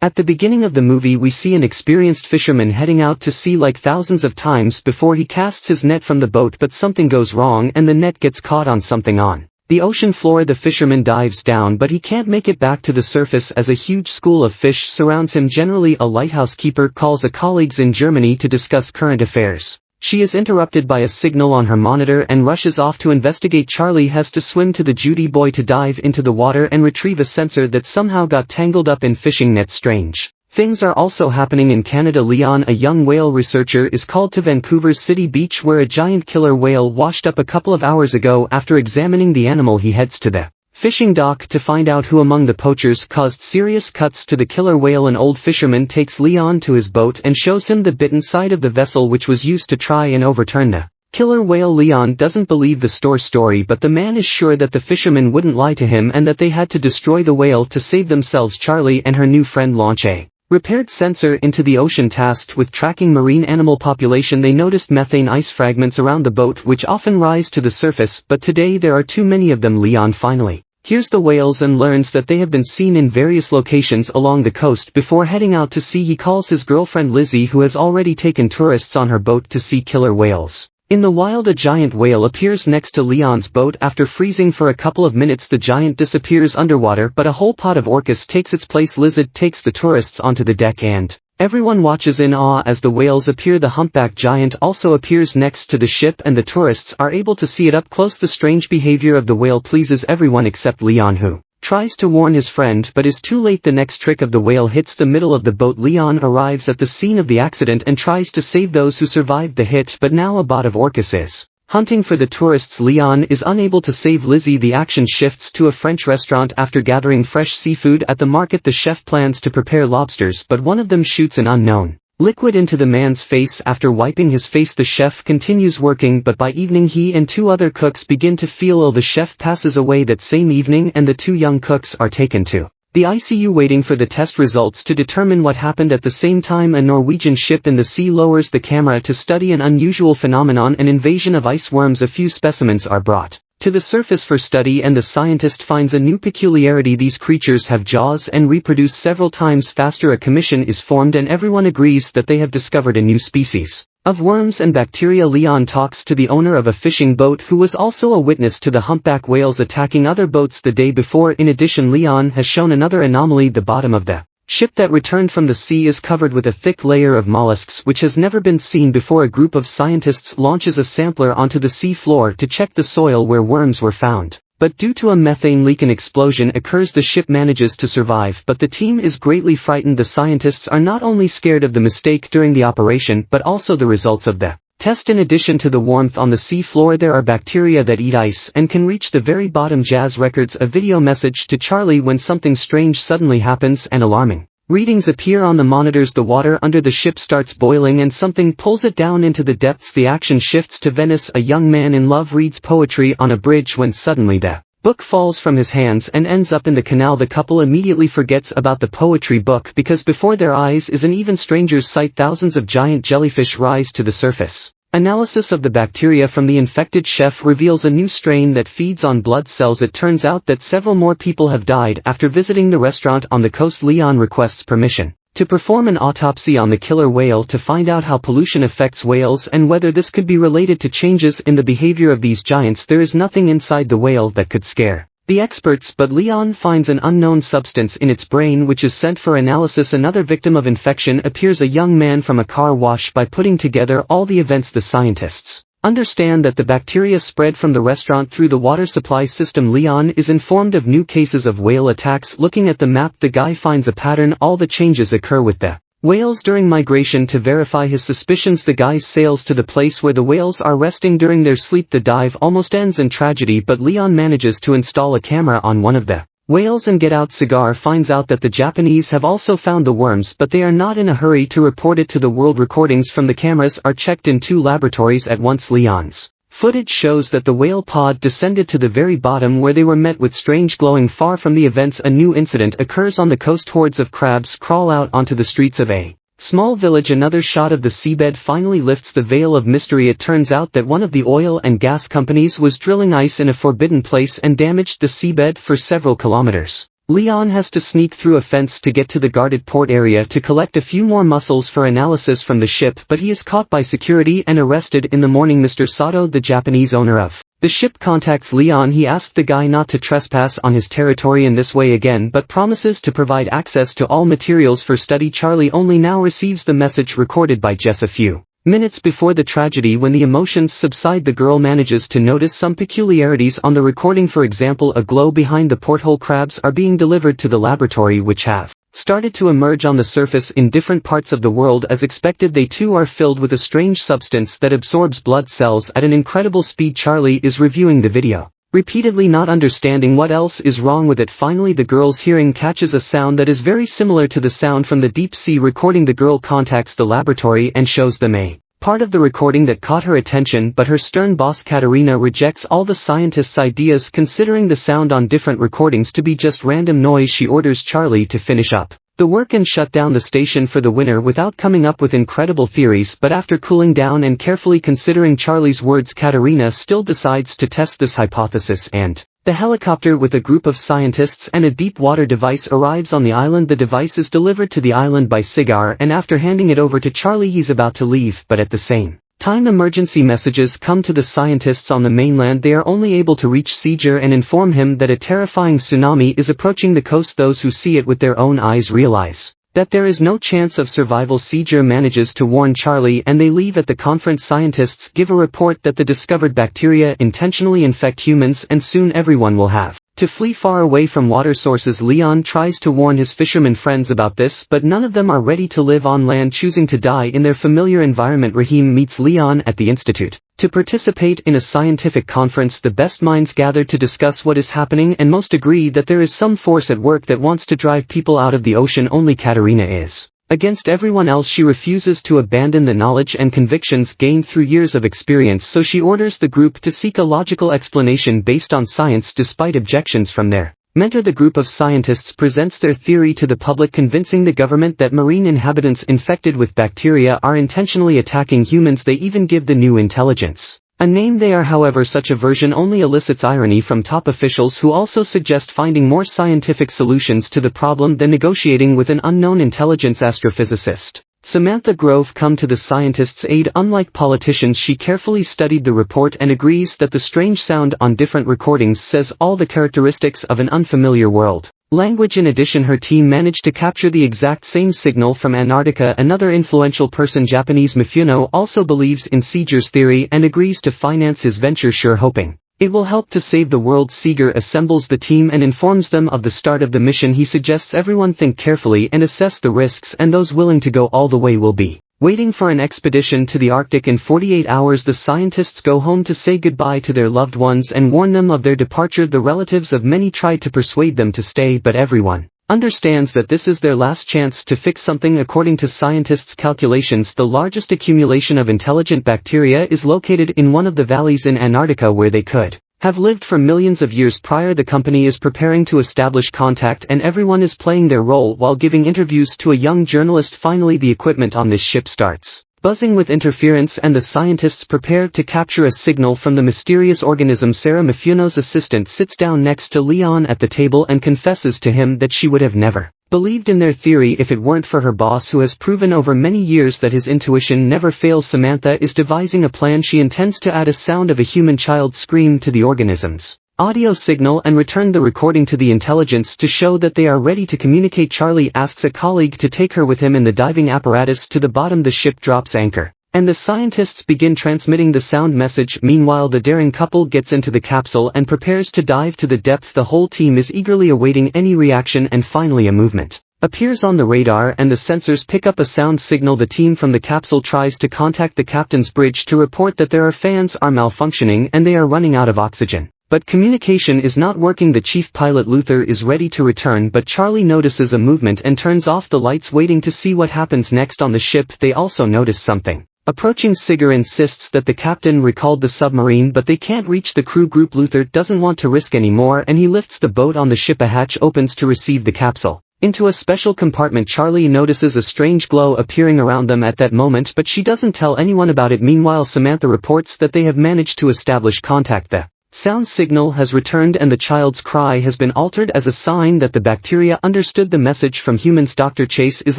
At the beginning of the movie we see an experienced fisherman heading out to sea like thousands of times before he casts his net from the boat, but something goes wrong and the net gets caught on something on the ocean floor. The fisherman dives down but he can't make it back to the surface as a huge school of fish surrounds him. Generally a lighthouse keeper calls a colleagues in Germany to discuss current affairs. She is interrupted by a signal on her monitor and rushes off to investigate. Charlie has to swim to the duty boy to dive into the water and retrieve a sensor that somehow got tangled up in fishing nets. Strange things are also happening in Canada. Leon, a young whale researcher, is called to Vancouver's City Beach where a giant killer whale washed up a couple of hours ago. After examining the animal he heads to the fishing dock to find out who among the poachers caused serious cuts to the killer whale. An old fisherman takes Leon to his boat and shows him the bitten side of the vessel which was used to try and overturn the killer whale. Leon doesn't believe the story, but the man is sure that the fisherman wouldn't lie to him and that they had to destroy the whale to save themselves. Charlie and her new friend launch a repaired sensor into the ocean tasked with tracking marine animal population. They noticed methane ice fragments around the boat which often rise to the surface, but today there are too many of them. Leon finally hears the whales and learns that they have been seen in various locations along the coast. Before heading out to sea he calls his girlfriend Lizzie, who has already taken tourists on her boat to see killer whales. In the wild a giant whale appears next to Leon's boat. After freezing for a couple of minutes the giant disappears underwater, but a whole pod of orcas takes its place. Lizzie takes the tourists onto the deck and everyone watches in awe as the whales appear. The humpback giant also appears next to the ship and the tourists are able to see it up close. The strange behavior of the whale pleases everyone except Leon, who tries to warn his friend but is too late. The next trick of the whale hits the middle of the boat. Leon arrives at the scene of the accident and tries to save those who survived the hit, but now a bod of orcas is hunting for the tourists. Leon is unable to save Lizzie. The action shifts to a French restaurant. After gathering fresh seafood at the market the chef plans to prepare lobsters, but one of them shoots an unknown liquid into the man's face. After wiping his face the chef continues working, but by evening he and two other cooks begin to feel ill. The chef passes away that same evening and the two young cooks are taken to the ICU waiting for the test results to determine what happened. At the same time a Norwegian ship in the sea lowers the camera to study an unusual phenomenon, an invasion of ice worms. A few specimens are brought to the surface for study and the scientist finds a new peculiarity. These creatures have jaws and reproduce several times faster. A commission is formed and everyone agrees that they have discovered a new species of worms and bacteria. Leon talks to the owner of a fishing boat who was also a witness to the humpback whales attacking other boats the day before. In addition, Leon has shown another anomaly. The bottom of the ship that returned from the sea is covered with a thick layer of mollusks which has never been seen before. A group of scientists launches a sampler onto the sea floor to check the soil where worms were found. But due to a methane leak an explosion occurs. The ship manages to survive, but the team is greatly frightened. The scientists are not only scared of the mistake during the operation but also the results of the test. In addition to the warmth on the sea floor there are bacteria that eat ice and can reach the very bottom. Jazz records a video message to Charlie when something strange suddenly happens and alarming readings appear on the monitors. The water under the ship starts boiling and something pulls it down into the depths. The action shifts to Venice. A young man in love reads poetry on a bridge when suddenly the book falls from his hands and ends up in the canal. The couple immediately forgets about the poetry book because before their eyes is an even stranger sight. Thousands of giant jellyfish rise to the surface. Analysis of the bacteria from the infected chef reveals a new strain that feeds on blood cells. It turns out that several more people have died. After visiting the restaurant on the coast Leon requests permission to perform an autopsy on the killer whale to find out how pollution affects whales and whether this could be related to changes in the behavior of these giants. There is nothing inside the whale that could scare the experts, but Leon finds an unknown substance in its brain which is sent for analysis. Another victim of infection appears, a young man from a car wash. By putting together all the events the scientists understand that the bacteria spread from the restaurant through the water supply system. Leon is informed of new cases of whale attacks. Looking at the map the guy finds a pattern. All the changes occur with the whales during migration. To verify his suspicions the guy sails to the place where the whales are resting during their sleep. The dive almost ends in tragedy, but Leon manages to install a camera on one of the whales and get out. Cigar finds out that the Japanese have also found the worms, but they are not in a hurry to report it to the world. Recordings from the cameras are checked in 2 laboratories at once. Leon's footage shows that the whale pod descended to the very bottom where they were met with strange glowing. Far from the events a new incident occurs on the coast. Hordes of crabs crawl out onto the streets of a small village. Another shot of the seabed finally lifts the veil of mystery. It turns out that one of the oil and gas companies was drilling ice in a forbidden place and damaged the seabed for several kilometers. Leon has to sneak through a fence to get to the guarded port area to collect a few more mussels for analysis from the ship, but he is caught by security and arrested in the morning. Mr. Sato, the Japanese owner of the ship, contacts Leon. He asked the guy not to trespass on his territory in this way again, but promises to provide access to all materials for study. Charlie only now receives the message recorded by Jess a few minutes before the tragedy. When the emotions subside, the girl manages to notice some peculiarities on the recording. For example, a glow behind the porthole. Crabs are being delivered to the laboratory, which have started to emerge on the surface in different parts of the world. As expected, they too are filled with a strange substance that absorbs blood cells at an incredible speed. Charlie is reviewing the video, repeatedly not understanding what else is wrong with it. Finally, the girl's hearing catches a sound that is very similar to the sound from the deep sea recording. The girl contacts the laboratory and shows them a part of the recording that caught her attention, but her stern boss Katerina rejects all the scientists' ideas, considering the sound on different recordings to be just random noise. She orders Charlie to finish up the work and shut down the station for the winter without coming up with incredible theories, but after cooling down and carefully considering Charlie's words, Katerina still decides to test this hypothesis, and the helicopter with a group of scientists and a deep water device arrives on the island. The device is delivered to the island by Cigar, and after handing it over to Charlie he's about to leave, but at the same time emergency messages come to the scientists on the mainland. They are only able to reach Cigar and inform him that a terrifying tsunami is approaching the coast. Those who see it with their own eyes realize that there is no chance of survival. Cigar manages to warn Charlie and they leave. At the conference, scientists give a report that the discovered bacteria intentionally infect humans and soon everyone will have to flee far away from water sources. Leon tries to warn his fishermen friends about this, but none of them are ready to live on land, choosing to die in their familiar environment. Raheem meets Leon at the institute to participate in a scientific conference. The best minds gather to discuss what is happening, and most agree that there is some force at work that wants to drive people out of the ocean. Only Katerina is against everyone else. She refuses to abandon the knowledge and convictions gained through years of experience, so she orders the group to seek a logical explanation based on science despite objections from their mentor. The group of scientists presents their theory to the public, convincing the government that marine inhabitants infected with bacteria are intentionally attacking humans. They even give the new intelligence a name. They are, however, such a version only elicits irony from top officials, who also suggest finding more scientific solutions to the problem than negotiating with an unknown intelligence. Astrophysicist Samantha Grove come to the scientists' aid. Unlike politicians, she carefully studied the report and agrees that the strange sound on different recordings says all the characteristics of an unfamiliar world language. In addition, her team managed to capture the exact same signal from Antarctica. Another influential person, Japanese Mifuno, also believes in Cigar's theory and agrees to finance his venture, sure hoping it will help to save the world. Cigar assembles the team and informs them of the start of the mission. He suggests everyone think carefully and assess the risks, and those willing to go all the way will be waiting for an expedition to the Arctic in 48 hours. The scientists go home to say goodbye to their loved ones and warn them of their departure. The relatives of many try to persuade them to stay, but everyone understands that this is their last chance to fix something. According to scientists' calculations, the largest accumulation of intelligent bacteria is located in one of the valleys in Antarctica where they could have lived for millions of years prior. The company is preparing to establish contact, and everyone is playing their role while giving interviews to a young journalist. Finally, the equipment on this ship starts buzzing with interference, and the scientists prepare to capture a signal from the mysterious organism. Sarah, Mifuno's assistant, sits down next to Leon at the table and confesses to him that she would have never believed in their theory if it weren't for her boss, who has proven over many years that his intuition never fails. Samantha is devising a plan. She intends to add a sound of a human child scream to the organism's audio signal and return the recording to the intelligence to show that they are ready to communicate. Charlie asks a colleague to take her with him in the diving apparatus to the bottom. The ship drops anchor, and the scientists begin transmitting the sound message. Meanwhile, the daring couple gets into the capsule and prepares to dive to the depth. The whole team is eagerly awaiting any reaction, and finally a movement appears on the radar and the sensors pick up a sound signal. The team from the capsule tries to contact the captain's bridge to report that their fans are malfunctioning and they are running out of oxygen. But communication is not working. The chief pilot Luther is ready to return, but Charlie notices a movement and turns off the lights, waiting to see what happens next on the ship. They also notice something approaching. Cigar insists that the captain recalled the submarine, but they can't reach the crew group. Luther doesn't want to risk anymore, and he lifts the boat on the ship. A hatch opens to receive the capsule into a special compartment. Charlie notices a strange glow appearing around them at that moment, but she doesn't tell anyone about it. Meanwhile, Samantha reports that they have managed to establish contact. The sound signal has returned and the child's cry has been altered as a sign that the bacteria understood the message from humans. Dr. Chase is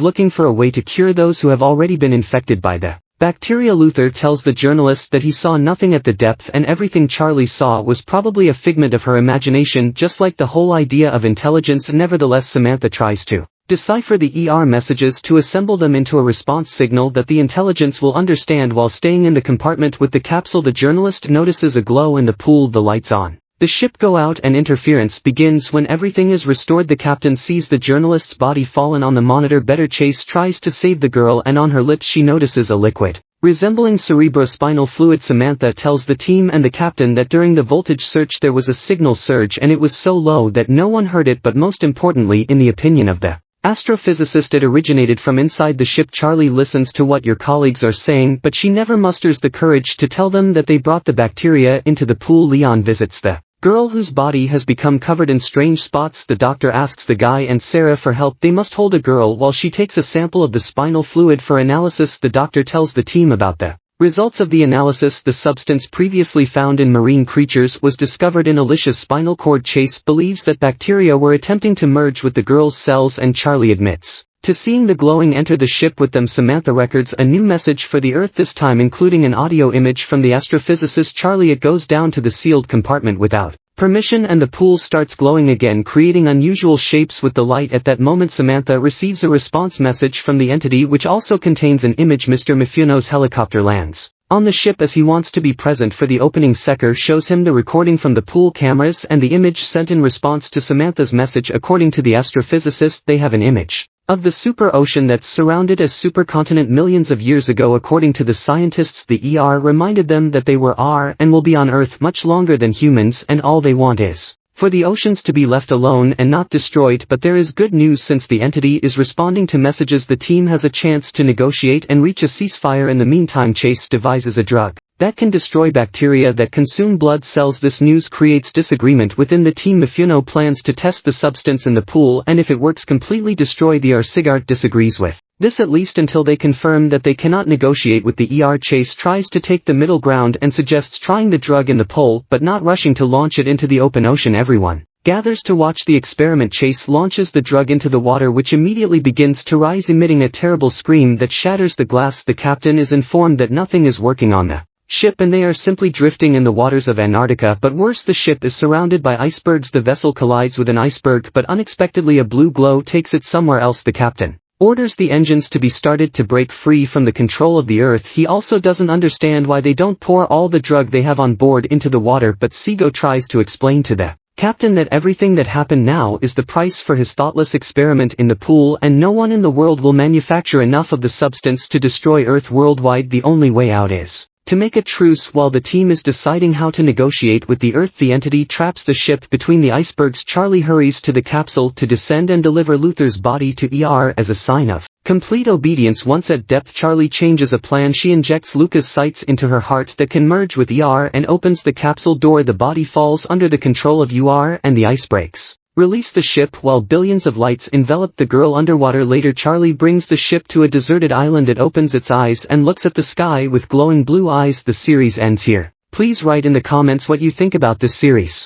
looking for a way to cure those who have already been infected by the bacteria. Luther tells the journalist that he saw nothing at the depth and everything Charlie saw was probably a figment of her imagination, just like the whole idea of intelligence. Nevertheless, Samantha tries to decipher the ER messages to assemble them into a response signal that the intelligence will understand. While staying in the compartment with the capsule, the journalist notices a glow in the pool. The lights on the ship go out and interference begins. When everything is restored, the captain sees the journalist's body fallen on the monitor. Better Chase tries to save the girl, and on her lips she notices a liquid resembling cerebrospinal fluid. Samantha tells the team and the captain that during the voltage search there was a signal surge and it was so low that no one heard it, but most importantly, in the opinion of the astrophysicist, it originated from inside the ship. Charlie listens to what your colleagues are saying, but she never musters the courage to tell them that they brought the bacteria into the pool. Leon visits the girl whose body has become covered in strange spots. The doctor asks the guy and Sarah for help. They must hold a girl while she takes a sample of the spinal fluid for analysis. The doctor tells the team about the results of the analysis. The substance previously found in marine creatures was discovered in Alicia's spinal cord. Chase believes that bacteria were attempting to merge with the girl's cells, and Charlie admits to seeing the glowing enter the ship with them. Samantha records a new message for the Earth, this time including an audio image from the astrophysicist Charlie. It goes down to the sealed compartment without permission and the pool starts glowing again, creating unusual shapes with the light. At that moment, Samantha receives a response message from the entity which also contains an image. Mr. Mifune helicopter lands on the ship as he wants to be present for the opening. Secker shows him the recording from the pool cameras and the image sent in response to Samantha's message. According to the astrophysicist, they have an image of the super ocean that's surrounded as supercontinent millions of years ago. According to the scientists, the ER reminded them that they are and will be on Earth much longer than humans, and all they want is for the oceans to be left alone and not destroyed. But there is good news, since the entity is responding to messages, the team has a chance to negotiate and reach a ceasefire. In the meantime, Chase devises a drug that can destroy bacteria that consume blood cells. This news creates disagreement within the team. Mifune plans to test the substance in the pool, and if it works, completely destroy the ER. Sigart disagrees with this, at least until they confirm that they cannot negotiate with the ER. Chase tries to take the middle ground and suggests trying the drug in the pool, but not rushing to launch it into the open ocean. Everyone gathers to watch the experiment. Chase launches the drug into the water, which immediately begins to rise, emitting a terrible scream that shatters the glass. The captain is informed that nothing is working on the ship and they are simply drifting in the waters of Antarctica. But worse, the ship is surrounded by icebergs. The vessel collides with an iceberg, but unexpectedly a blue glow takes it somewhere else. The captain orders the engines to be started to break free from the control of the Earth. He also doesn't understand why they don't pour all the drug they have on board into the water, but Seago tries to explain to the captain that everything that happened now is the price for his thoughtless experiment in the pool, and no one in the world will manufacture enough of the substance to destroy Earth worldwide. The only way out is to make a truce. While the team is deciding how to negotiate with the Earth, the entity traps the ship between the icebergs. Charlie hurries to the capsule to descend and deliver Luther's body to ER as a sign of complete obedience. Once at depth, Charlie changes a plan. She injects Lucas sights into her heart that can merge with ER and opens the capsule door. The body falls under the control of UR and the ice breaks release the ship while billions of lights envelop the girl underwater. Later, Charlie brings the ship to a deserted island. It opens its eyes and looks at the sky with glowing blue eyes. The series ends here. Please write in the comments what you think about this series.